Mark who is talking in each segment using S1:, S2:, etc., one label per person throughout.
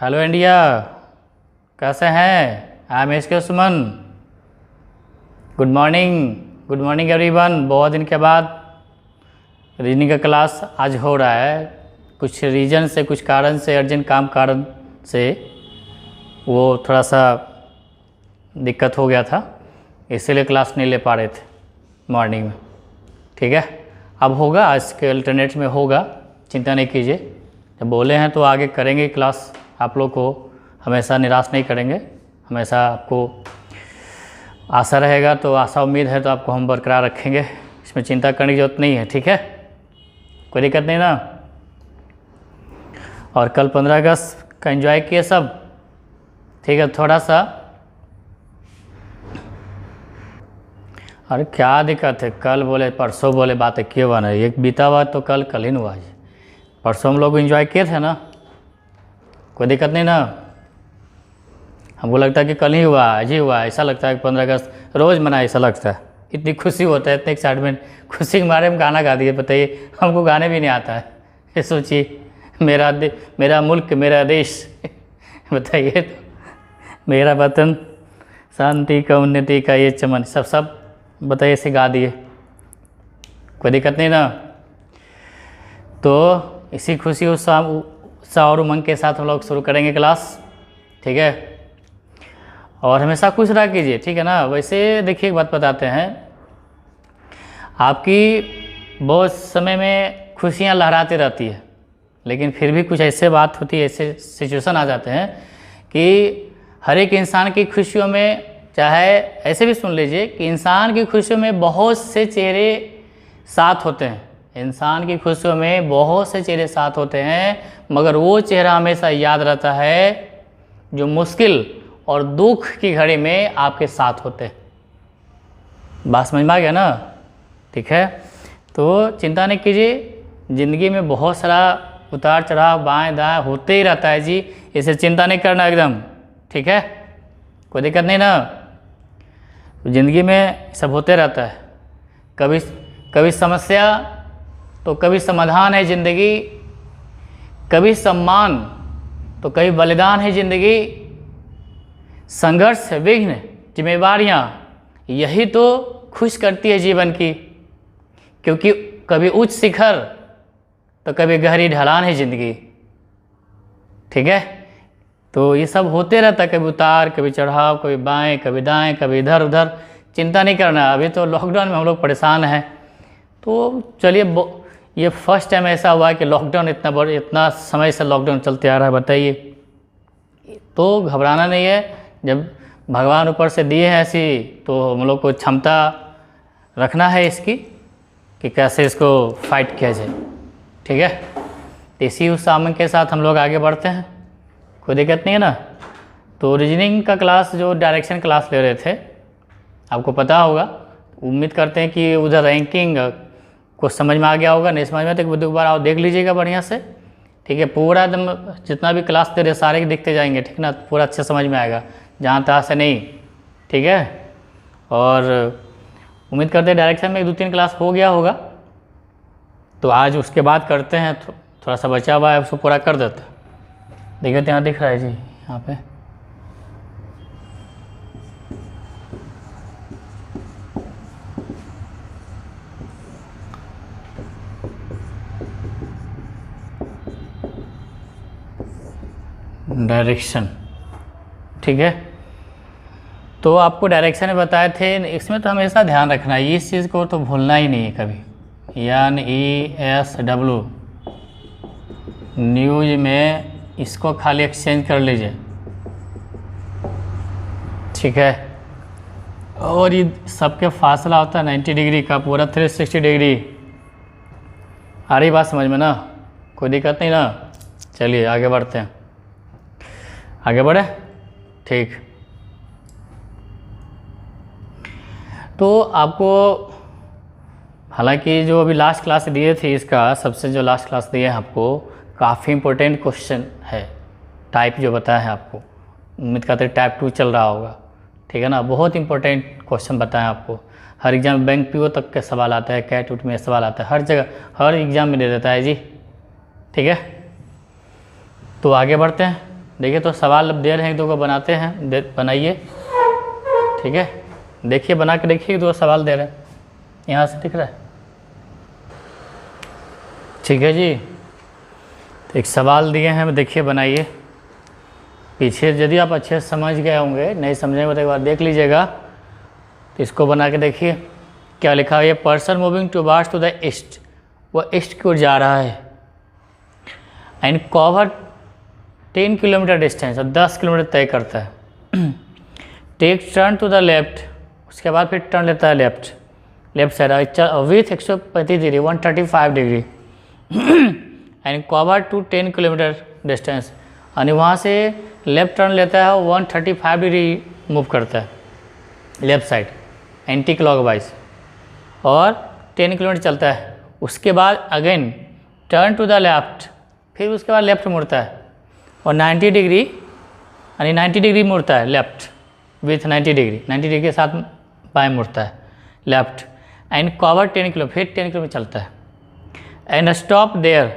S1: Hello India, कैसे हैं? I am S के सुमन। Good morning everyone. बहुत दिन के बाद रीजनिंग का क्लास आज हो रहा है। कुछ रीजन से, कुछ कारण से, अर्जेंट काम कारण से वो थोड़ा सा दिक्कत हो गया था, इसीलिए क्लास नहीं ले पा रहे थे मॉर्निंग में। ठीक है, अब होगा, आज के अल्टरनेट में होगा, चिंता नहीं कीजिए। जब बोले हैं तो आगे करेंगे क्लास। आप लोग को हमेशा निराश नहीं करेंगे, हमेशा आपको आशा रहेगा, तो आशा उम्मीद है तो आपको हम बरकरार रखेंगे, इसमें चिंता करने की जरूरत नहीं है। ठीक है, कोई दिक्कत नहीं ना। और कल 15 अगस्त का एंजॉय किए सब? ठीक है, थोड़ा सा अरे क्या दिक्कत है, कल बोले परसों बोले, बातें क्यों बन रही? एक बीता हुआ तो कल ही नहीं हुआ। परसों हम लोग एंजॉय किए थे ना, कोई दिक्कत नहीं ना। हमको लगता है कि कल ही हुआ, आज ही हुआ, ऐसा लगता है कि 15 अगस्त रोज़ मनाए, ऐसा लगता है। इतनी खुशी होता है, इतने एक्साइटमेंट, खुशी के मारे में गाना गा दिए। बताइए, हमको गाने भी नहीं आता है। ये सोचिए, मेरा मुल्क, मेरा देश बताइए तो, मेरा वतन, शांति का, उन्नति का ये चमन, सब बताइए, ऐसे गा दिए, कोई दिक्कत नहीं ना। तो इसी खुशी उत्साह और उमंग के साथ हम लोग शुरू करेंगे क्लास। ठीक है, और हमेशा खुश रहा कीजिए, ठीक है ना। वैसे देखिए, एक बात बताते हैं, आपकी बहुत समय में खुशियां लहराती रहती है, लेकिन फिर भी कुछ ऐसे बात होती है, ऐसे सिचुएशन आ जाते हैं कि हर एक इंसान की खुशियों में, चाहे ऐसे भी सुन लीजिए कि इंसान की खुशियों में बहुत से चेहरे साथ होते हैं। इंसान की खुशियों में बहुत से चेहरे साथ होते हैं, मगर वो चेहरा हमेशा याद रहता है जो मुश्किल और दुख की घड़ी में आपके साथ होते हैं। बात समझ में आ गया ना? ठीक है, तो चिंता नहीं कीजिए, ज़िंदगी में बहुत सारा उतार चढ़ाव, बाएं दाएं होते ही रहता है जी, इसे चिंता नहीं करना एकदम। ठीक है, कोई दिक्कत नहीं ना। ज़िंदगी में सब होते रहता है, कभी समस्या तो कभी समाधान है ज़िंदगी, कभी सम्मान तो कभी बलिदान है ज़िंदगी। संघर्ष, विघ्न, जिम्मेवारियाँ, यही तो खुश करती है जीवन की, क्योंकि कभी उच्च शिखर तो कभी गहरी ढलान है ज़िंदगी। ठीक है, तो ये सब होते रहता है, कभी उतार, कभी चढ़ाव, कभी बाएं, कभी दाएं, कभी इधर उधर। चिंता नहीं करना। अभी तो लॉकडाउन में हम लोग परेशान हैं, तो चलिए, ये फर्स्ट टाइम ऐसा हुआ है कि लॉकडाउन इतना समय से लॉकडाउन चलते आ रहा है, बताइए। तो घबराना नहीं है, जब भगवान ऊपर से दिए हैं ऐसी, तो हम लोग को क्षमता रखना है इसकी कि कैसे इसको फाइट किया जाए। ठीक है, तो इसी उस सामन के साथ हम लोग आगे बढ़ते हैं, कोई दिक्कत नहीं है ना। तो रीजनिंग का क्लास, जो डायरेक्शन क्लास ले रहे थे, आपको पता होगा, उम्मीद करते हैं कि उधर रैंकिंग को समझ में आ गया होगा। नहीं समझ में तो एक बार आप देख लीजिएगा बढ़िया से। ठीक है, पूरा एकदम जितना भी क्लास दे रहे सारे दिखते जाएंगे, ठीक ना, पूरा अच्छे समझ में आएगा, जहाँ तहाँ से नहीं। ठीक है, और उम्मीद करते हैं डायरेक्शन में 2-3 क्लास हो गया होगा, तो आज उसके बाद करते हैं। थोड़ा सा बचा हुआ है, उसको पूरा कर देते हैं। देखिए तो यहाँ दिख रहा है जी, यहाँ पे डायरेक्शन। ठीक है, तो आपको डायरेक्शन में बताए थे, इसमें तो हमेशा ध्यान रखना है, इस चीज़ को तो भूलना ही नहीं है कभी। NESW न्यूज में इसको खाली एक्सचेंज कर लीजिए। ठीक है, और ये सबके फासला होता है 90 डिग्री का, पूरा 360 डिग्री। आ रही बात समझ में ना? कोई दिक्कत नहीं ना। चलिए आगे बढ़ते हैं, आगे बढ़े। ठीक, तो आपको हालांकि जो अभी लास्ट क्लास दिए थे, इसका सबसे जो लास्ट क्लास दिए हैं आपको, काफ़ी इंपॉर्टेंट क्वेश्चन है। टाइप जो बताया है आपको, उम्मीद करते हैं टाइप 2 चल रहा होगा। ठीक है ना, बहुत इंपॉर्टेंट क्वेश्चन बताएं आपको। हर एग्जाम, बैंक पीओ तक के सवाल आता है, कैट उट में सवाल आता है, हर जगह, हर एग्जाम में दे देता है जी। ठीक है, तो आगे बढ़ते हैं। देखिए तो सवाल अब दे रहे हैं, एक दो को बनाते हैं, बनाइए। ठीक है, देखिए बना के देखिए, दो सवाल दे रहे हैं, यहाँ से दिख रहा है। ठीक है जी, तो एक सवाल दिए हैं, देखिए बनाइए। पीछे यदि आप अच्छे से समझ गए होंगे, नहीं समझेंगे तो एक बार देख लीजिएगा। तो इसको बना के देखिए क्या लिखा है। ये person moving towards to the east, वो ईस्ट की ओर जा रहा है। एंड कवर 10 किलोमीटर डिस्टेंस, और 10 किलोमीटर तय करता है। Take turn to the left, उसके बाद फिर टर्न लेता है left side with 135 degree 135 degree and cover to 10 kilometre distance, यानी वहाँ से लेफ्ट टर्न लेता है, 135 डिग्री मूव करता है लेफ्ट साइड एंटी क्लॉकवाइज, और 10 किलोमीटर चलता है। उसके बाद again turn to the left, फिर उसके बाद लेफ्ट मुड़ता है और 90 डिग्री, यानी 90 डिग्री मुड़ता है लेफ्ट विथ 90 डिग्री के साथ बाएं मुड़ता है लेफ्ट एंड कवर 10 किलो, फिर 10 किलोमीटर चलता है। And stop there,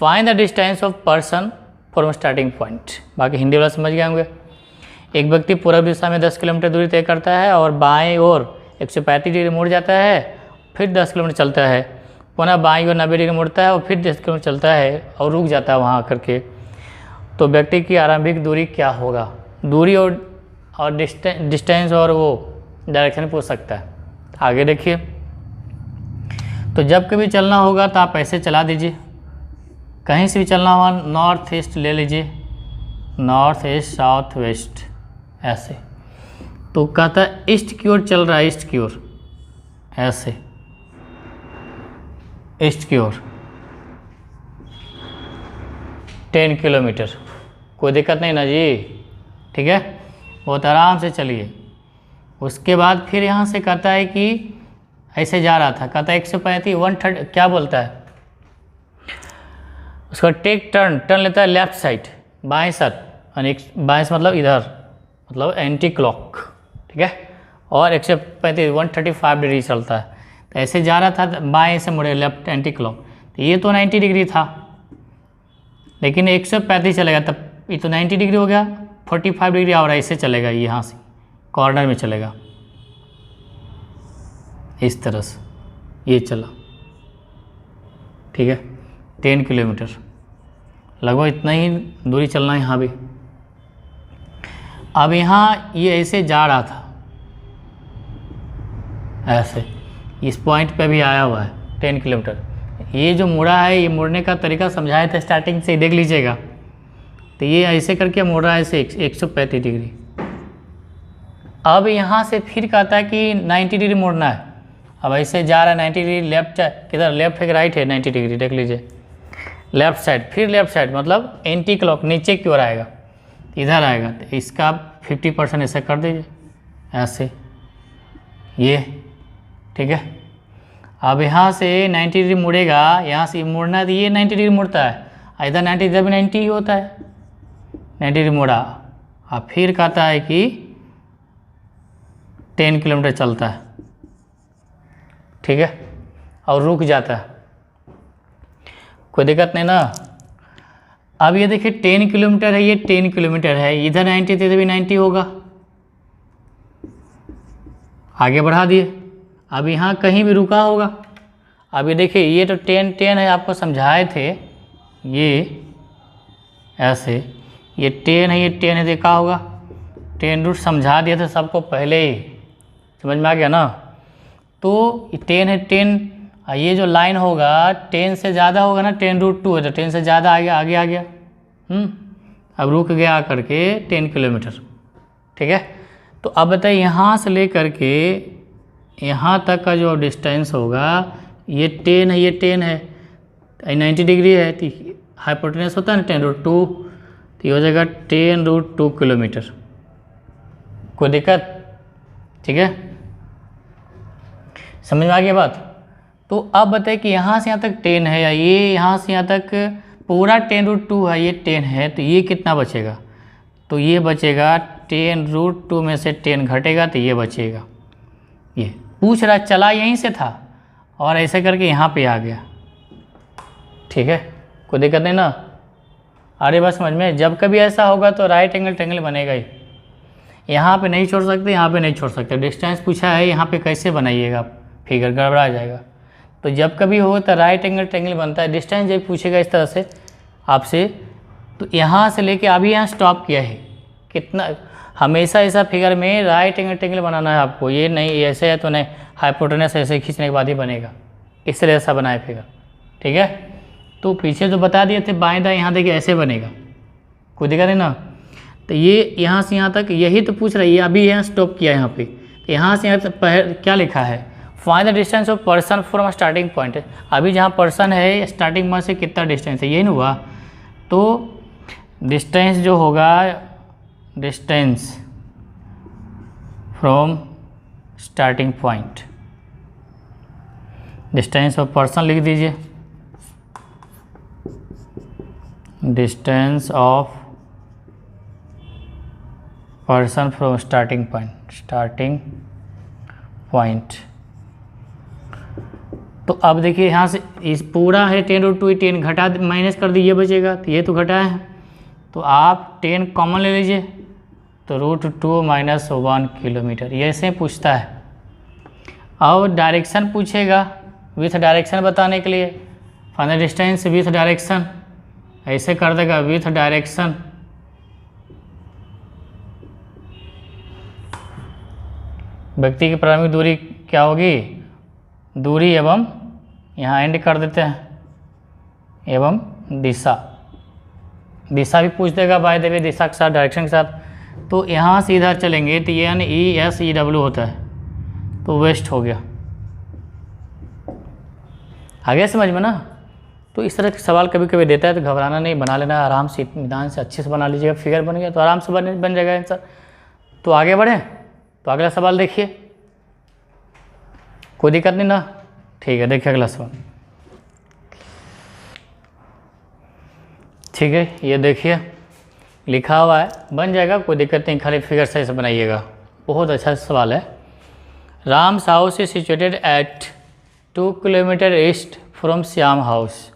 S1: find the distance of person from starting point. बाकी हिंदी वाला समझ गए होंगे। एक व्यक्ति पूर्व दिशा में 10 किलोमीटर दूरी तय करता है और बाएं ओर 135 डिग्री मुड़ जाता है, फिर 10 किलोमीटर चलता है, पुनः बाईं ओर 90 डिग्री मुड़ता है और फिर 10 किलोमीटर चलता है और रुक जाता है वहाँ आकर के। तो व्यक्ति की आरंभिक दूरी क्या होगा? दूरी और डिस्टेंस और वो डायरेक्शन पूछ सकता है। आगे देखिए, तो जब कभी चलना होगा तो आप ऐसे चला दीजिए, कहीं से भी चलना हुआ नॉर्थ ईस्ट ले लीजिए, नॉर्थ ईस्ट साउथ वेस्ट ऐसे। तो कहता है ईस्ट की ओर चल रहा है, ईस्ट की ओर ऐसे, ईस्ट की ओर 10 किलोमीटर, कोई दिक्कत नहीं ना जी। ठीक है, बहुत आराम से चलिए। उसके बाद फिर यहाँ से कहता है कि ऐसे जा रहा था, कहता है 135 130 क्या बोलता है, उसका टेक टर्न लेता है लेफ्ट साइड बाएं साइड, यानी बाएं से मतलब इधर, मतलब एंटी क्लॉक। ठीक है, और 135 135 डिग्री चलता है। तो ऐसे जा रहा था, बाएं से मुड़े लेफ्ट एंटी क्लॉक, तो ये तो 90 डिग्री था, लेकिन 135 चलेगा, तब ये तो 90 डिग्री हो गया, 45 डिग्री और ऐसे चलेगा, यहाँ से कॉर्नर में चलेगा इस तरह से, ये चला। ठीक है, 10 किलोमीटर लगभग इतना ही दूरी चलना है यहाँ भी। अब यहाँ ये ऐसे जा रहा था, ऐसे इस पॉइंट पे भी आया हुआ है 10 किलोमीटर। ये जो मुड़ा है, ये मुड़ने का तरीका समझाया था स्टार्टिंग से, देख लीजिएगा। तो ये ऐसे करके मुड़ रहा है ऐसे 135 डिग्री। अब यहाँ से फिर कहता है कि 90 डिग्री मुड़ना है। अब ऐसे जा रहा है 90 डिग्री, लेफ्ट किधर, लेफ्ट है कि राइट है, 90 डिग्री देख लीजिए, लेफ्ट साइड, फिर लेफ्ट साइड मतलब एंटी क्लॉक नीचे की ओर आएगा, इधर आएगा। तो इसका 50% ऐसे कर दीजिए ऐसे, ये। ठीक है, अब यहाँ से 90 डिग्री मुड़ेगा, यहाँ से मुड़ना है तो ये 90 डिग्री मुड़ता है, इधर 90 इधर भी 90 ही होता है, 90 डिग्री मुड़ा। अब फिर कहता है कि 10 किलोमीटर चलता है। ठीक है, और रुक जाता है, कोई दिक्कत नहीं ना। अब ये देखिए 10 किलोमीटर है, ये 10 किलोमीटर है, इधर 90 थे, भी 90 होगा, आगे बढ़ा दिए। अब यहाँ कहीं भी रुका होगा। अब ये देखिए, ये तो 10 है, आपको समझाए थे ये ऐसे, ये 10 है, ये 10 है, देखा होगा 10 रूट समझा दिया था सबको पहले ही, समझ में आ गया ना। तो 10 है, 10, ये जो लाइन होगा 10 से ज़्यादा होगा ना, 10√2 है, तो 10 से ज़्यादा आगे आ गया। अब रुक गया करके 10 किलोमीटर। ठीक है, तो अब बताइए यहाँ से ले करके यहाँ तक का जो डिस्टेंस होगा, ये 10 है, ये 10 है, 90 डिग्री है, तो हाइपोटेनस होता है ना 10√2, तो ये हो जाएगा 10√2 किलोमीटर। कोई दिक्कत? ठीक है, समझ में आ गया बात। तो अब बताइए कि यहाँ से यहाँ तक 10 है, या ये यहाँ से यहाँ तक पूरा 10√2 है, ये 10 है, तो ये कितना बचेगा? तो ये बचेगा 10√2 में से 10 घटेगा, तो ये बचेगा। ये पूछ रहा चला यहीं से था और ऐसे करके यहाँ पे आ गया। ठीक है, कोई दिक्कत नहीं ना। अरे बस समझ में, जब कभी ऐसा होगा तो राइट एंगल ट्रायंगल बनेगा ही। यहाँ पे नहीं छोड़ सकते, यहाँ पे नहीं छोड़ सकते। डिस्टेंस पूछा है, यहाँ पे कैसे बनाइएगा आप, फिगर गड़बड़ा जाएगा। तो जब कभी हो तो राइट एंगल ट्रायंगल बनता है। डिस्टेंस जब पूछेगा इस तरह से आपसे, तो यहाँ से लेके अभी यहाँ स्टॉप किया है कितना, हमेशा ऐसा फिगर में राइट एंगल ट्रायंगल बनाना है आपको। ये नहीं ऐसे है तो नहीं, हाइपोटेनस ऐसे खींचने के बाद ही बनेगा, इस तरह ऐसा बनाए फिगर, ठीक है। तो पीछे जो बता दिए थे बाएं दाएं, यहाँ देखिए ऐसे बनेगा, कोई दिक्कत नहीं ना। तो ये यहाँ से यहाँ तक यही तो पूछ रही है, अभी यहाँ स्टॉप किया यहाँ पे। तो यहाँ से यहाँ तक क्या लिखा है, find the distance of person from starting point. अभी जहाँ पर्सन है स्टार्टिंग पॉइंट से कितना डिस्टेंस है, यही ना हुआ। तो डिस्टेंस जो होगा, distance from starting point, distance of person लिख दीजिए, distance of person from starting point. तो अब देखिए यहाँ से इस पूरा है 10√2, 10 घटा माइनस कर दीजिए बचेगा, तो ये तो घटा है, तो आप 10 कॉमन ले लीजिए, तो √2 - 1 किलोमीटर, ये ऐसे पूछता है। और डायरेक्शन पूछेगा, विथ डायरेक्शन बताने के लिए, फाइनल डिस्टेंस विथ डायरेक्शन, ऐसे कर देगा विथ डायरेक्शन। व्यक्ति की प्रारंभिक दूरी क्या होगी, दूरी एवं यहाँ एंड कर देते हैं, एवं दिशा, दिशा भी पूछ देगा बाय द वे, दिशा के साथ, डायरेक्शन के साथ। तो यहाँ से इधर चलेंगे तो ये NESEW होता है, तो वेस्ट हो गया। आ गया समझ में ना। तो इस तरह के सवाल कभी कभी देता है तो घबराना नहीं, बना लेना आराम से, इत्मीनान से अच्छे से बना लीजिएगा। फिगर बन गया तो आराम से बन जाएगा आंसर। तो आगे बढ़ें, तो अगला सवाल देखिए, कोई दिक्कत नहीं ना, ठीक है। देखिए अगला सवाल, ठीक है, ये देखिए लिखा हुआ है, बन जाएगा, कोई दिक्कत नहीं, खाली फिगर सही से बनाइएगा। बहुत अच्छा सवाल है। Ram's house is situated at 2 kilometre east from Shyam house.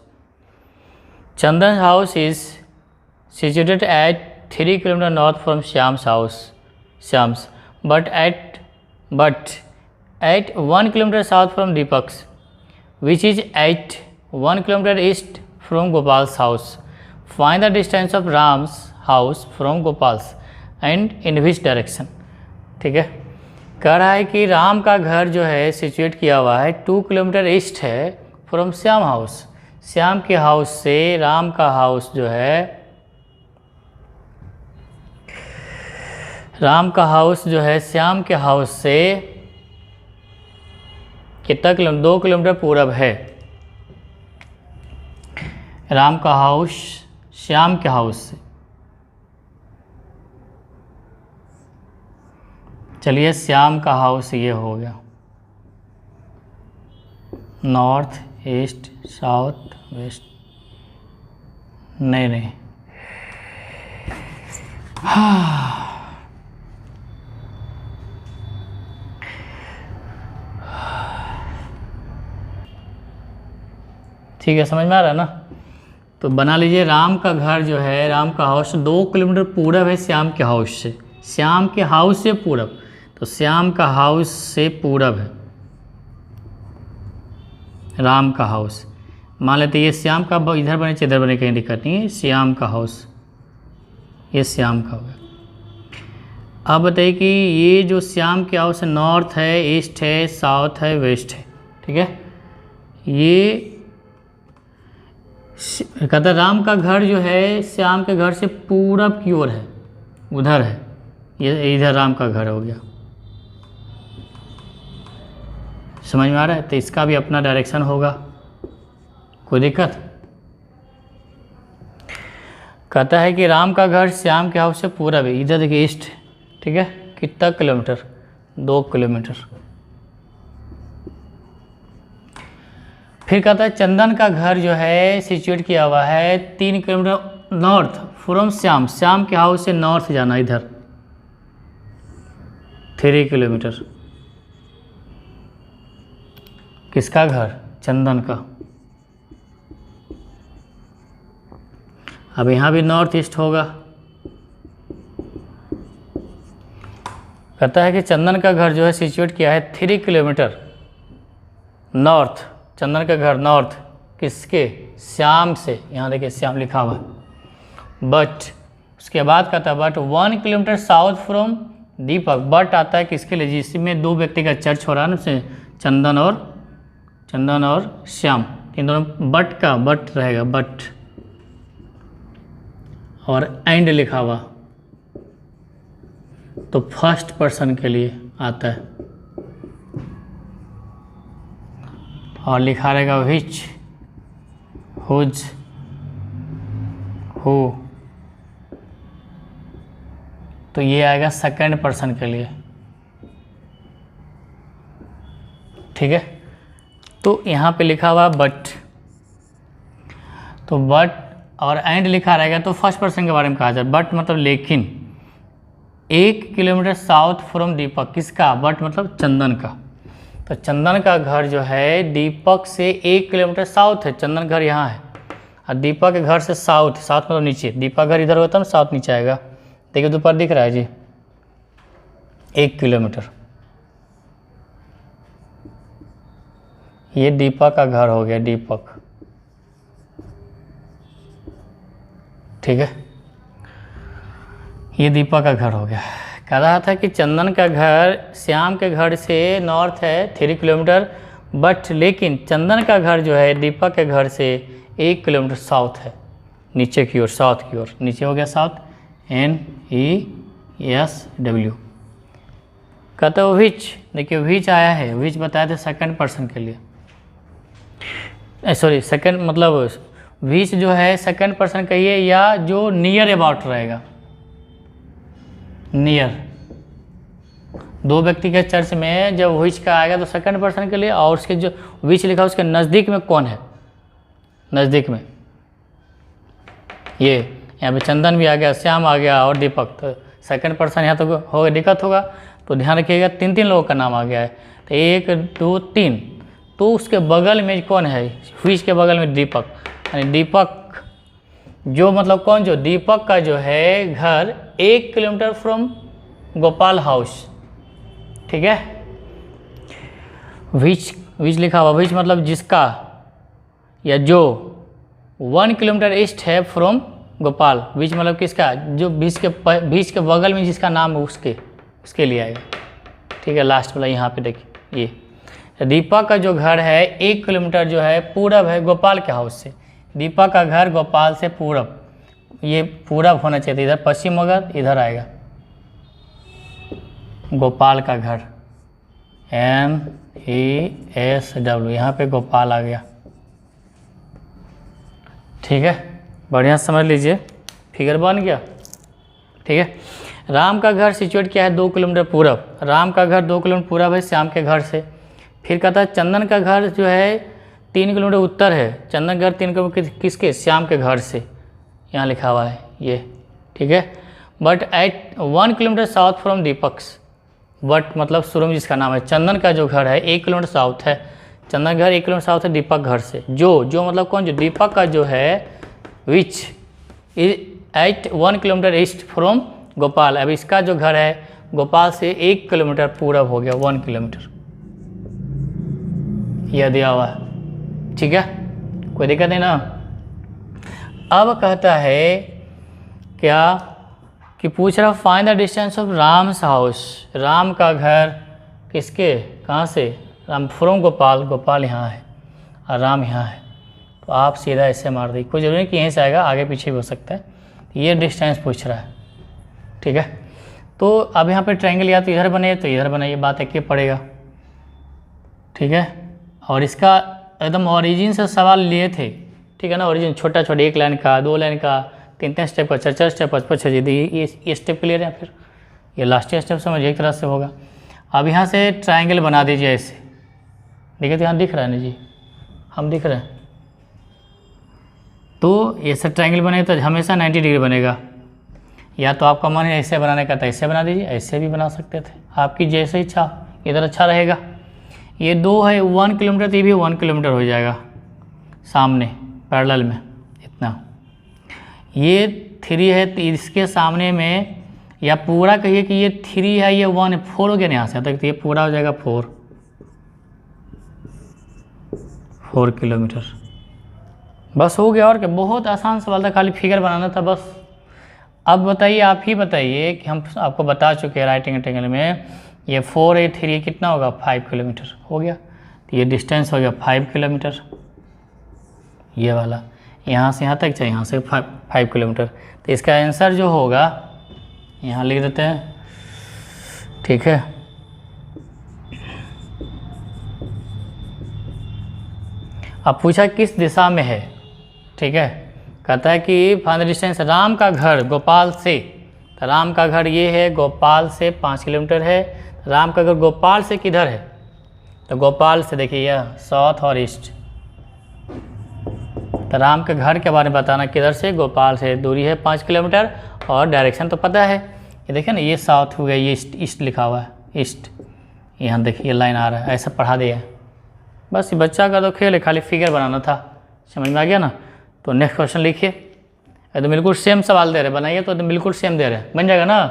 S1: Chandan house is situated at 3 kilometre north from Shyam's house, but at 1 kilometer south from Deepak's, which is at 1 kilometer east from Gopal's house. Find the distance of Ram's house from Gopal's and in which direction। ठीक है, कह रहा है कि राम का घर जो है सिचुएट किया हुआ है 2 किलोमीटर ईस्ट है फ्रॉम श्याम हाउस। श्याम के हाउस से राम का हाउस जो है, राम का हाउस जो है श्याम के हाउस से कितना किलोमीटर, 2 किलोमीटर पूरब है। राम का हाउस श्याम के हाउस से, चलिए श्याम का हाउस ये हो गया, नॉर्थ ईस्ट साउथ वेस्ट, नहीं ठीक है, समझ में आ रहा है ना। तो बना लीजिए, राम का घर जो है, राम का हाउस 2 किलोमीटर पूरब है श्याम के हाउस से, श्याम के हाउस से पूरब, तो श्याम का हाउस से पूरब है राम का हाउस। मान लेते ये श्याम का इधर बने इधर बने, कहीं दिक्कत नहीं है। श्याम का हाउस, ये श्याम का होगा। अब बताइए कि ये जो श्याम के हाउस है, नॉर्थ है, ईस्ट है, साउथ है, वेस्ट है, ठीक है। ये कहता राम का घर जो है श्याम के घर से पूरब की ओर है, उधर है, ये इधर राम का घर हो गया। समझ में आ रहा है। तो इसका भी अपना डायरेक्शन होगा, कोई दिक्कत। कहता है कि राम का घर श्याम के हाउस से पूरब है, इधर देखिए ईस्ट, ठीक है। कितना किलोमीटर, 2 किलोमीटर। फिर कहता है चंदन का घर जो है सिचुएट किया हुआ है 3 kilometre north from Shyam, Shyam के हाउस से नॉर्थ जाना, इधर 3 किलोमीटर। किसका घर, चंदन का। अब यहाँ भी नॉर्थ ईस्ट होगा। कहता है कि चंदन का घर जो है सिचुएट किया है 3 किलोमीटर नॉर्थ। चंदन का घर नॉर्थ किसके? श्याम से। यहाँ देखिए श्याम लिखा हुआ है। बट उसके बाद कहता है but 1 kilometre south from Deepak. But आता है किसके लिए? जिसमें 2 व्यक्ति का चर्च हो रहा है ना, से चंदन और श्याम, इन दोनों बट का बट रहेगा, बट और एंड लिखा हुआ तो फर्स्ट पर्सन के लिए आता है। और लिखा रहेगा विच, हुज, हु, तो ये आएगा सेकंड पर्सन के लिए। ठीक है, तो यहाँ पे लिखा हुआ बट, तो बट और एंड लिखा रहेगा तो फर्स्ट पर्सन के बारे में कहा जाए। बट मतलब लेकिन 1 किलोमीटर साउथ फ्रॉम दीपक, किसका? बट मतलब चंदन का। तो चंदन का घर जो है दीपक से 1 किलोमीटर साउथ है। चंदन घर यहाँ है और दीपक के घर से साउथ, साउथ मतलब नीचे, दीपक घर इधर होता है ना, साउथ नीचे आएगा। देखिए ऊपर दिख रहा है जी 1 किलोमीटर, ये दीपक का घर हो गया, दीपक। ठीक है, ये दीपक का घर हो गया। कह रहा था कि चंदन का घर श्याम के घर से नॉर्थ है 3 किलोमीटर, बट लेकिन चंदन का घर जो है दीपक के घर से 1 किलोमीटर साउथ है, नीचे की ओर, साउथ की ओर। नीचे हो गया साउथ, NESW। कहते हो विच, देखिए विच आया है, विच बताया था सेकंड पर्सन के लिए, सॉरी सेकंड मतलब विच जो है सेकंड पर्सन कहिए या जो नियर अबाउट रहेगा, नियर। 2 व्यक्ति के चर्च में जब विच का आएगा तो सेकंड पर्सन के लिए, और उसके जो विच लिखा उसके नज़दीक में कौन है, नज़दीक में ये यहाँ पे चंदन भी आ गया, श्याम आ गया और दीपक, तो सेकंड पर्सन यहाँ तो होगा, दिक्कत होगा। तो ध्यान रखिएगा 3 लोगों का नाम आ गया है, तो 1 2 3, तो उसके बगल में कौन है? विच के बगल में दीपक, यानी दीपक जो मतलब कौन, जो दीपक का जो है घर 1 किलोमीटर फ्रॉम गोपाल हाउस। ठीक है, विच लिखा हुआ, विच मतलब जिसका या जो 1 किलोमीटर ईस्ट है फ्रॉम गोपाल। विच मतलब किसका? जो बीच के बगल में जिसका नाम है उसके लिए आएगा। ठीक है, लास्ट वाला यहाँ पे देखिए, ये दीपक का जो घर है 1 किलोमीटर जो है पूरब है गोपाल के हाउस से। दीपक का घर गोपाल से पूरब, ये पूरब होना चाहिए, इधर पश्चिम होगा, इधर आएगा गोपाल का घर, NESW, यहाँ पे गोपाल आ गया। ठीक है, बढ़िया समझ लीजिए, फिगर बन गया। ठीक है, राम का घर सिचुएट किया है 2 किलोमीटर पूरब, राम का घर 2 किलोमीटर पूरब है श्याम के घर से। फिर कहता है चंदन का घर जो है 3 किलोमीटर उत्तर है, चंदन घर 3 किलोमीटर किसके? श्याम के घर से, यहाँ लिखा हुआ है ये। ठीक है, but at 1 kilometre south from Deepak's, but मतलब शुरू में जिसका नाम है, चंदन का जो घर है 1 किलोमीटर साउथ है, चंदन घर 1 किलोमीटर साउथ है दीपक घर से। जो मतलब कौन? जो दीपक का जो है which at 1 kilometre east from Gopal. अब इसका जो घर है गोपाल से 1 किलोमीटर पूरब हो गया, 1 किलोमीटर, यह दिया हुआ है। ठीक है, कोई दिक्कत नहीं ना। अब कहता है क्या कि पूछ रहा find the distance of Ram's house, Ram का घर किसके, कहाँ से? राम फ्रॉम गोपाल, गोपाल यहाँ है और राम यहाँ है, तो आप सीधा ऐसे मार दी, कोई जरूरी नहीं कि यहीं से आएगा, आगे पीछे भी हो सकता है। ये डिस्टेंस पूछ रहा है। ठीक है, तो अब यहाँ पे ट्रायंगल या तो इधर बने तो इधर बनाइए, बात एक ही पड़ेगा। ठीक है, और इसका एकदम ओरिजिन से सवाल लिए थे। ठीक है ना, ओरिजिन छोटा छोटा, 1 लाइन का, 2 लाइन का, 3 स्टेप का, 4 स्टेप, 5 ये स्टेप क्लियर है। फिर ये लास्ट स्टेप समझिए एक तरह से होगा। अब यहाँ से ट्रायंगल बना दीजिए ऐसे, देखिए तो यहाँ दिख रहा है ना जी, हम दिख रहे हैं, तो ऐसा ट्रायंगल बने तो हमेशा 90 डिग्री बनेगा। या तो आपका मन है ऐसे बनाने का तो ऐसे बना दीजिए, ऐसे भी बना सकते थे, आपकी जैसे इच्छा, इधर अच्छा रहेगा। ये 2 है 1 किलोमीटर, तो ये भी 1 किलोमीटर हो जाएगा सामने पैरेलल में, इतना। ये 3 है तो इसके सामने में, या पूरा कहिए कि ये 3 है, ये 1 है, 4 हो गया ना यहाँ से तक, तो ये पूरा हो जाएगा 4 किलोमीटर। बस हो गया। और क्या, बहुत आसान सवाल था, खाली फिगर बनाना था बस। अब बताइए, आप ही बताइए कि हम आपको बता चुके हैं राइट एंगल में ये 4 है 3 कितना होगा 5 किलोमीटर हो गया। तो ये डिस्टेंस हो गया 5 किलोमीटर, ये वाला यहाँ से यहाँ तक चाहिए, यहाँ से 5 किलोमीटर। तो इसका आंसर जो होगा यहाँ लिख देते हैं, ठीक है। अब पूछा किस दिशा में है, ठीक है। कहता है कि फाइंड द डिस्टेंस राम का घर गोपाल से, तो राम का घर ये है, गोपाल से 5 किलोमीटर है। राम का घर गोपाल से किधर है, तो गोपाल से देखिए यह साउथ और ईस्ट। तो राम के घर के बारे में बताना, किधर से, गोपाल से, दूरी है 5 किलोमीटर और डायरेक्शन तो पता है। ये देखिए ना, ये साउथ हो गया, ये ईस्ट लिखा हुआ है, ईस्ट। यहाँ देखिए ये लाइन आ रहा है, ऐसा पढ़ा दिया है। बस ये बच्चा का तो खेल है, खाली फिगर बनाना था, समझ में आ गया ना। तो नेक्स्ट क्वेश्चन लिखिए। तो बिल्कुल सेम सवाल दे रहे, बनाइए तो बिल्कुल सेम दे रहे, बन जाएगा ना,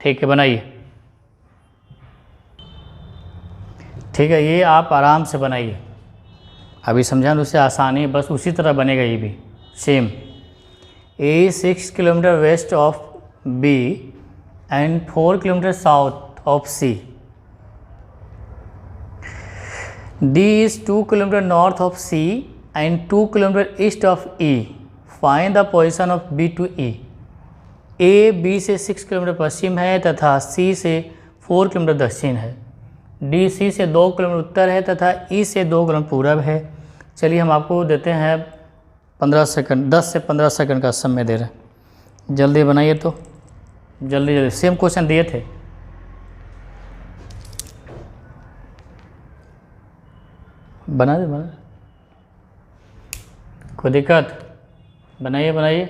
S1: ठीक है बनाइए। ठीक है, ये आप आराम से बनाइए, अभी समझा उससे आसानी, बस उसी तरह बनेगा ये भी same. A 6 kilometre west of B and 4 kilometre south of C. D is 2 kilometre north of C and 2 kilometre east of E. Find the position of B to E. A B से 6 kilometre पश्चिम है तथा सी से 4 kilometre दक्षिण है। D C से 2 kilometre उत्तर है तथा ई से 2 किलोमीटर पूरब है। चलिए हम आपको देते हैं 15 सेकंड, 10 से 15 सेकंड का समय दे रहे हैं, जल्दी बनाइए। तो जल्दी जल्दी, सेम क्वेश्चन दिए थे। बना दे, बना, कोई दिक्कत, बनाइए बनाइए।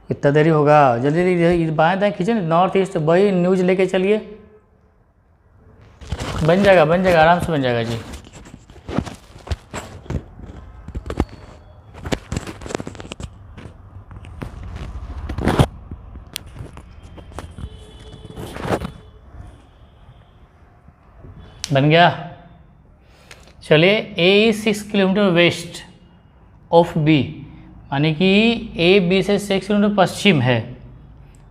S1: कितना देरी होगा, जल्दी जल्दी बाएं दाएं खींचे, नॉर्थ ईस्ट वही न्यूज लेके चलिए, बन जाएगा बन जाएगा, आराम से बन जाएगा जी। बन गया। चलिए, ए 6 किलोमीटर वेस्ट ऑफ बी, यानी कि ए बी से 6 किलोमीटर पश्चिम है,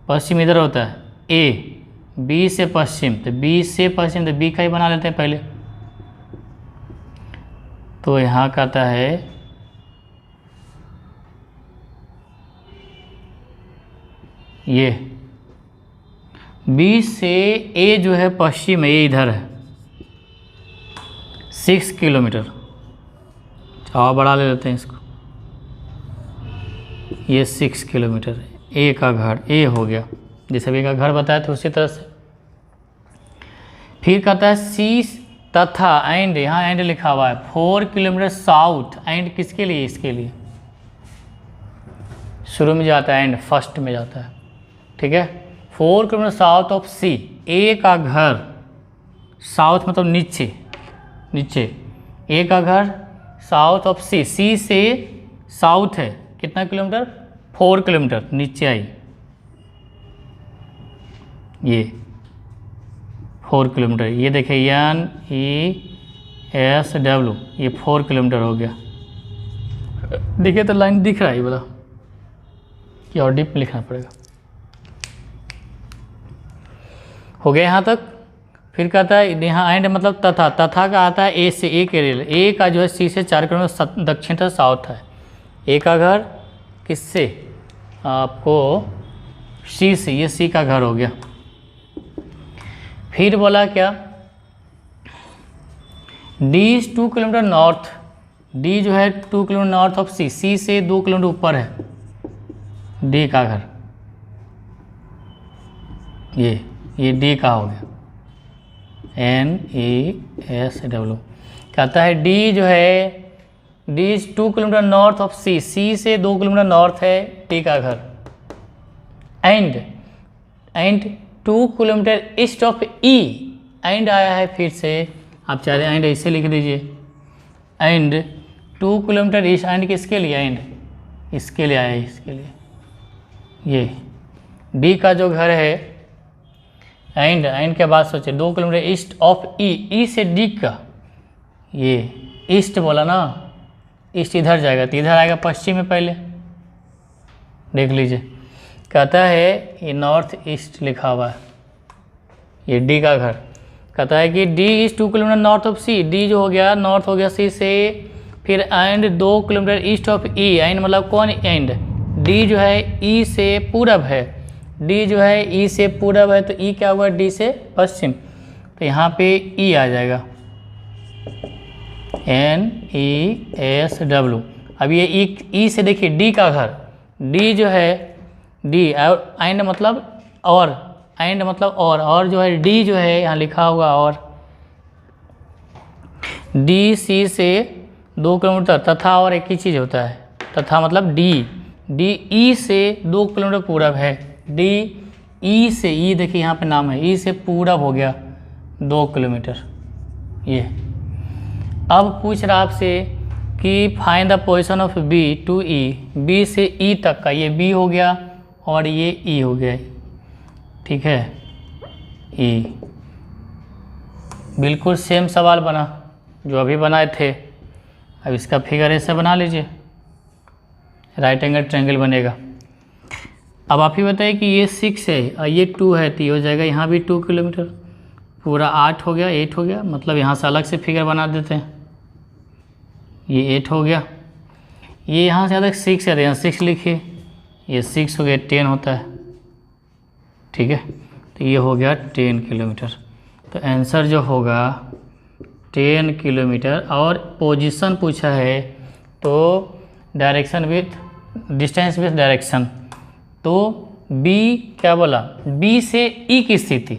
S1: पश्चिम इधर होता है, ए बी से पश्चिम, तो बी से पश्चिम, तो बी का ही बना लेते हैं पहले। तो यहाँ कहता है ये बी से ए जो है पश्चिम है, ये इधर है 6 किलोमीटर। और बढ़ा ले लेते हैं इसको, ये 6 किलोमीटर है। ए का घर, ए हो गया, जैसे बी का घर बताया था उसी तरह से। फिर कहता है सी तथा एंड, यहाँ एंड लिखा हुआ है 4 किलोमीटर साउथ। एंड किसके लिए, इसके लिए शुरू में जाता है, एंड फर्स्ट में जाता है, ठीक है। 4 किलोमीटर साउथ ऑफ सी, ए का घर, साउथ मतलब नीचे, नीचे, ए का घर साउथ ऑफ सी, सी से साउथ है कितना किलोमीटर, 4 किलोमीटर, नीचे आई ये 4 किलोमीटर। ये देखिए एन ई एस डब्ल्यू, ये 4 किलोमीटर हो गया। देखिए तो लाइन दिख रहा है, ये बोला कि और डीप लिखना पड़ेगा। हो गया यहाँ तक। फिर कहता है यहाँ एंड मतलब तथा, तथा का आता है ए से, ए के रेल, ए का जो है सी से 4 किलोमीटर दक्षिण से साउथ है। ए का घर किससे, आपको सी से, ये सी का घर हो गया। फिर बोला क्या, D is 2 kilometre north, D जो है 2 kilometre north of C, C से 2 किलोमीटर ऊपर है डी का घर, ये डी का हो गया, एन ई एस डब्ल्यू। कहता है डी जो है, D is 2 kilometre north of C, C से 2 किलोमीटर नॉर्थ है डी का घर। And 2 kilometre east of E, and आया है फिर से, आप चाहे एंड ऐसे लिख दीजिए, एंड 2 किलोमीटर ईस्ट। एंड किसके लिए? एंड इसके लिए आया, इसके लिए। ये डी का जो घर है, एंड के बाद सोचे 2 किलोमीटर ईस्ट ऑफ ई। ई से डी का, ये ईस्ट बोला ना, ईस्ट इधर जाएगा तो इधर आएगा पश्चिम में पहले। देख लीजिए, कहता है ये नॉर्थ ईस्ट लिखा हुआ है, ये डी का घर। कहता है कि D is 2 kilometre north of C. D जो हो गया नॉर्थ हो गया सी से। फिर and 2 kilometre east of E. And मतलब कौन एंड? डी जो है ई से पूरब है। डी जो है ई से पूरब है तो ई क्या हुआ? डी से पश्चिम। तो यहाँ पे ई आ जाएगा, NESW। अब ये ई से देखिए डी का घर, डी जो है डी और एंड मतलब और, एंड मतलब और जो है डी जो है यहाँ लिखा हुआ और। डी सी से 2 किलोमीटर, तथा और एक ही चीज़ होता है, तथा मतलब डी ई से 2 किलोमीटर पूरब है। डी ई से, ई देखिए यहाँ पे नाम है, ई से पूरब हो गया 2 किलोमीटर ये। अब पूछ रहा आपसे कि find the position of B to E. B से ई तक का, ये बी हो गया और ये ई हो गया, ठीक है। ई बिल्कुल सेम सवाल बना जो अभी बनाए थे। अब इसका फिगर ऐसे बना लीजिए, राइट एंगल ट्रायंगल बनेगा। अब आप ही बताइए कि ये 6 है और ये 2 है तो ये हो जाएगा यहाँ भी 2 किलोमीटर, पूरा 8 हो गया, 8 हो गया। मतलब यहाँ से अलग से फिगर बना देते हैं, ये 8 हो गया। ये यहाँ से अलग 6 है तो यहाँ 6 लिखिए, ये 6 हो गया, 10 होता है, ठीक है। तो ये हो गया 10 किलोमीटर। तो आंसर जो होगा 10 किलोमीटर। और पोजीशन पूछा है तो direction with distance with direction. तो बी क्या बोला? बी से ई की स्थिति,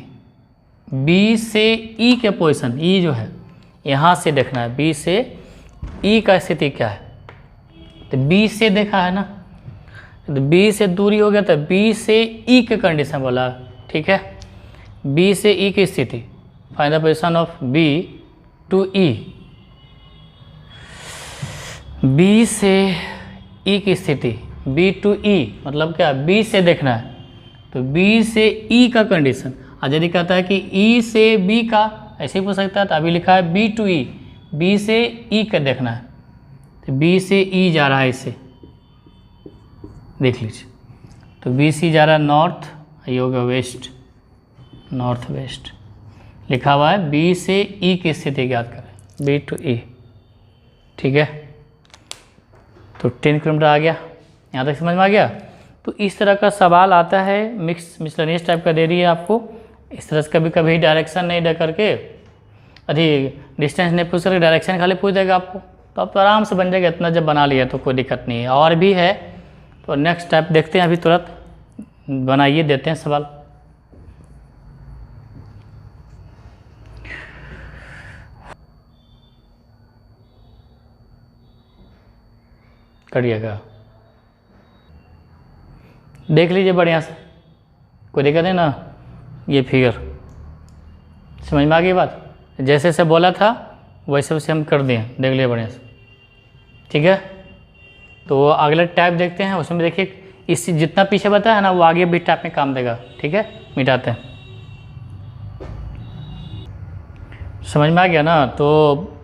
S1: बी से ई के पोजीशन, ई जो है यहाँ से देखना है, बी से ई का स्थिति क्या है। तो बी से देखा है ना, तो बी से दूरी हो गया तो बी से ई के कंडीशन बोला, ठीक है। बी से ई की स्थिति, find the position of B to E. B से ई की स्थिति, बी टू ई मतलब क्या? बी से देखना है तो बी से ई का कंडीशन। और यदि कहता है कि ई से बी का, ऐसे ही पूछ सकता है। तो अभी लिखा है बी टू ई, बी से ई का देखना है तो बी से ई जा रहा है, इसे देख लीजिए। तो बी सी जा रहा है नॉर्थ, ये हो गया वेस्ट, नॉर्थ वेस्ट लिखा हुआ है। बी से ई की स्थिति ज्ञात करें, बी टू ई, ठीक है। तो 10 किलोमीटर आ गया, यहाँ तक समझ में आ गया। तो इस तरह का सवाल आता है, मिसलेनियस टाइप का दे रही है आपको। इस तरह से कभी कभी डायरेक्शन नहीं दे करके, अभी डिस्टेंस नहीं पूछ करके डायरेक्शन खाली पूछ देगा आपको, तो आप तो आराम से बन जाएगा। इतना जब बना लिया तो कोई दिक्कत नहीं है। और भी है तो नेक्स्ट टाइप देखते हैं, अभी तुरंत बनाइए, देते हैं सवाल। करिएगा, देख लीजिए बढ़िया से, कोई दिक्कत है ना। ये फिगर समझ में आ गई बात? जैसे जैसे बोला था वैसे वैसे हम कर दिए, देख लिए बढ़िया से, ठीक है। तो अगला टाइप देखते हैं, उसमें देखिए इस जितना पीछे बताया है ना वो आगे भी टाइप में काम देगा, ठीक है। मिटाते हैं, समझ में आ गया ना? तो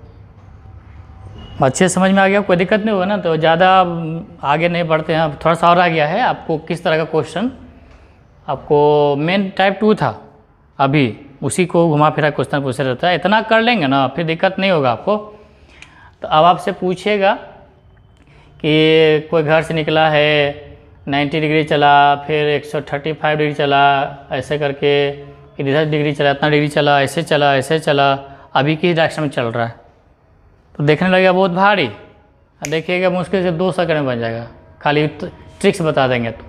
S1: अच्छे समझ में आ गया, कोई दिक्कत नहीं होगा ना। तो ज़्यादा आगे नहीं बढ़ते हैं, थोड़ा सा और आ गया है आपको किस तरह का क्वेश्चन। आपको मेन टाइप 2 था, अभी उसी को घुमा फिरा क्वेश्चन पूछा रहता है। इतना कर लेंगे ना फिर दिक्कत नहीं होगा आपको। तो अब आपसे पूछेगा कि कोई घर से निकला है, 90 डिग्री चला, फिर 135 डिग्री चला, ऐसे करके फिर इधर डिग्री चला, इतना डिग्री चला, ऐसे चला, ऐसे चला, अभी किस डायरेक्शन में चल रहा है। तो देखने लगेगा बहुत भारी, देखिएगा मुश्किल से 2 सेकंड में बन जाएगा, खाली ट्रिक्स बता देंगे तो,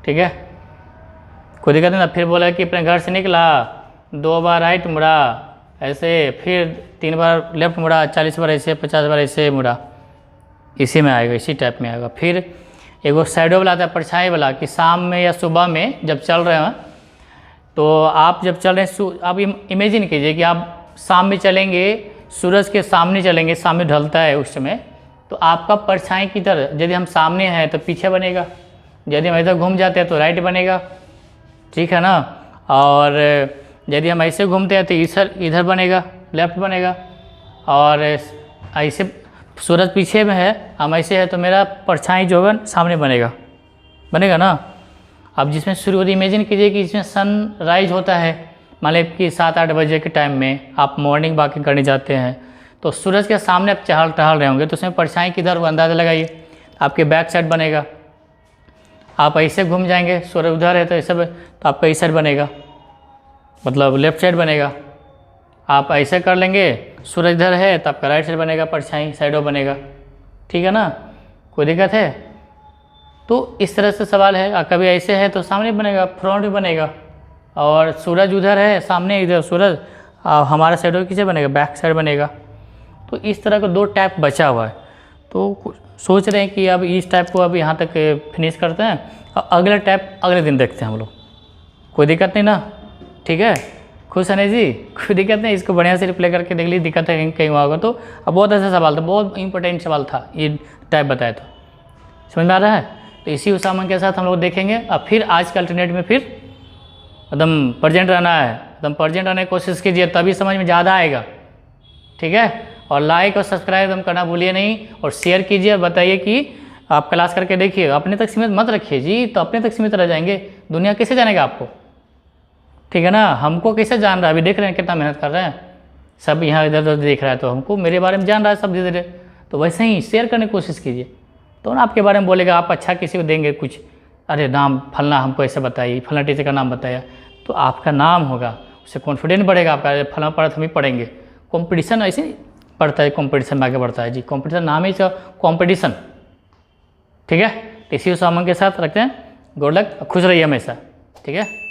S1: ठीक है। कोई दिक्कत नहीं ना। फिर बोला कि अपने घर से निकला, 2 बार राइट मुड़ा ऐसे, फिर 3 बार लेफ्ट मुड़ा, 40 बार ऐसे, 50 बार ऐसे मुड़ा, इसी में आएगा, इसी टाइप में आएगा। फिर एगो साइडो वाला आता है, परछाई वाला, कि शाम में या सुबह में जब चल रहे हैं तो आप जब चल रहे हैं, आप इमेजिन कीजिए कि आप शाम में चलेंगे, सूरज के सामने चलेंगे, सामने ढलता है उस समय, तो आपका परछाई की तरह, यदि हम सामने हैं तो पीछे बनेगा, यदि हम इधर घूम जाते हैं तो राइट बनेगा, ठीक है ना। और यदि हम ऐसे घूमते हैं तो इधर बनेगा, लेफ्ट बनेगा। और ऐसे सूरज पीछे में है, हम ऐसे है तो मेरा परछाई जो है सामने बनेगा ना। अब जिसमें सूर्योदय इमेजिन कीजिए कि इसमें सनराइज होता है, मान लीजिए कि 7-8 बजे के टाइम में आप मॉर्निंग वॉकिंग करने जाते हैं, तो सूरज के सामने आप टहल रहे होंगे, तो उसमें परछाई किधर वो अंदाज़ा लगाइए, आपके बैक साइड बनेगा। आप ऐसे घूम जाएंगे, सूरज उधर है तो ऐसे तो आपका इस साइड बनेगा, मतलब लेफ्ट साइड बनेगा। आप ऐसे कर लेंगे, सूरज इधर है तो आपका राइट साइड बनेगा, परछाई साइडों बनेगा, ठीक है ना। कोई दिक्कत है? तो इस तरह से सवाल है। कभी ऐसे है तो सामने बनेगा, फ्रंट भी बनेगा, और सूरज उधर है सामने, इधर सूरज हमारा साइड किसे बनेगा, बैक साइड बनेगा। तो इस तरह का 2 टाइप बचा हुआ है। तो सोच रहे हैं कि अब इस टाइप को अब यहाँ तक फिनिश करते हैं, और अगला टाइप अगले दिन देखते हैं हम लोग। कोई दिक्कत नहीं ना? ठीक है, खुश है नहीं जी? कोई दिक्कत नहीं, इसको बढ़िया से रिप्लाई करके देख लीजिए, दिक्कत है कहीं हुआ होगा तो। अब बहुत ऐसा सवाल था, बहुत इंपॉर्टेंट सवाल था, ये टाइप बताया तो समझ में आ रहा है। तो इसी उसामन के साथ हम लोग देखेंगे। अब फिर आज के अल्टरनेट में फिर एकदम प्रेजेंट रहना है, एकदम प्रेजेंट रहने की कोशिश कीजिए, तभी समझ में ज़्यादा आएगा, ठीक है। और लाइक और सब्सक्राइब एकदम करना भूलिए नहीं, और शेयर कीजिए और बताइए कि आप क्लास करके देखिए। अपने तक सीमित मत रखिए जी, तो अपने तक सीमित रह जाएंगे, दुनिया कैसे जानेगा आपको, ठीक है ना। हमको कैसे जान रहा है, अभी देख रहे हैं कितना मेहनत कर रहे हैं, सब यहाँ इधर उधर देख रहा है, तो हमको मेरे बारे में जान रहा है सब धीरे धीरे। तो वैसे ही शेयर करने की कोशिश कीजिए, तो ना आपके बारे में बोलेगा, आप अच्छा किसी को देंगे कुछ, अरे नाम फलना हमको ऐसे बताइए, फलना टीचर का नाम बताया, तो आपका नाम होगा, उससे कॉन्फिडेंस बढ़ेगा आपका, फलना पढ़ा तो हम ही पढ़ेंगे। कॉम्पिटिशन ऐसे नहीं पढ़ता है, कॉम्पिटिशन में आगे बढ़ता है जी, कॉम्पिटिशन नाम ही कॉम्पिटिशन, ठीक है। तो इसी सामान के साथ रखते हैं। गुड लक, खुश रहिए हमेशा, ठीक है।